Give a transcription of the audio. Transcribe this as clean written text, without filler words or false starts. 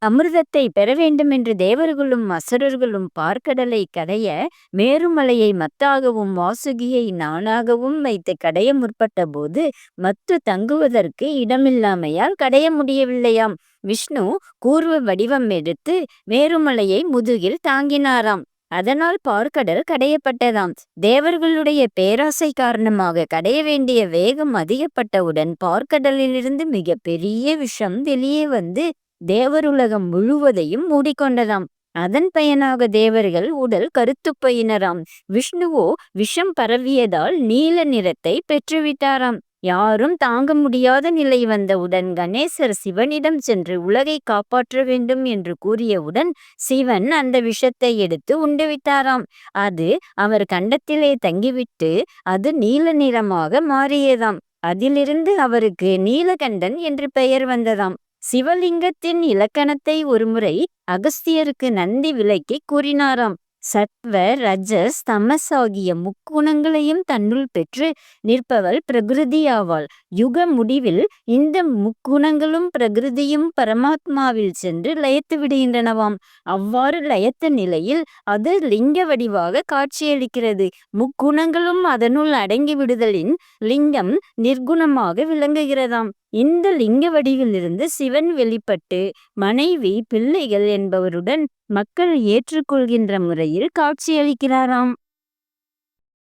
அமிர்தத்தை பெற வேண்டுமென்று தேவர்களும் அசுரர்களும் பார்க்கடலை கடைய மேருமலையை மத்தாகவும் வாசுகியை நானாகவும் வைத்து கடைய முற்பட்ட போது மத்து தங்குவதற்கு இடமில்லாமையால் கடைய முடியவில்லையாம். விஷ்ணு கூர்வ வடிவம் எடுத்து மேருமலையை முதுகில் தாங்கினாராம். அதனால் பார்க்கடல் கடையப்பட்டதாம். தேவர்களுடைய பேராசை காரணமாக கடைய வேண்டிய வேகம் அதிகப்பட்டவுடன் பார்க்கடலிலிருந்து மிக பெரிய விஷம் வெளியே வந்து தேவருலகம் முழுவதையும் மூடிக்கொண்டதாம். அதன் பயனாக தேவர்கள் உடல் கருத்துப்போயினராம். விஷ்ணுவோ விஷம் பரவியதால் நீல நிறத்தை பெற்றுவிட்டாராம். யாரும் தாங்க முடியாத நிலை வந்தவுடன் கணேசர் சிவனிடம் சென்று உலகை காப்பாற்ற வேண்டும் என்று கூறியவுடன் சிவன் அந்த விஷத்தை எடுத்து உண்டுவிட்டாராம். அது அவர் கண்டத்திலே தங்கிவிட்டு அது நீல நிறமாக மாறியதாம். அதிலிருந்து அவருக்கு நீலகண்டன் என்று பெயர் வந்ததாம். சிவலிங்கத்தின் இலக்கணத்தை ஒருமுறை அகஸ்தியருக்கு நந்தி விளக்கி கூறினாராம். சத்வ ரஜஸ் தமஸ் ஆகிய முக்குணங்களையும் தன்னுள் பெற்று நிற்பவள் பிரகிருதியாவாள். யுக முடிவில் இந்த முக்குணங்களும் பிரகிருதியும் பரமாத்மாவில் சென்று லயத்து விடுகின்றனவாம். அவ்வாறு லயத்த நிலையில் அது லிங்க வடிவாக காட்சியளிக்கிறது. முக்குணங்களும் அதனுள் அடங்கி விடுதலின் லிங்கம் நிர்குணமாக விளங்குகிறதாம். இந்த லிங்க வடிவிலிருந்து சிவன் வெளிப்பட்டு மனைவி பிள்ளைகள் என்பவருடன் மக்கள் ஏற்றுக்கொள்கின்ற முறையில் காட்சியளிக்கிறாராம்.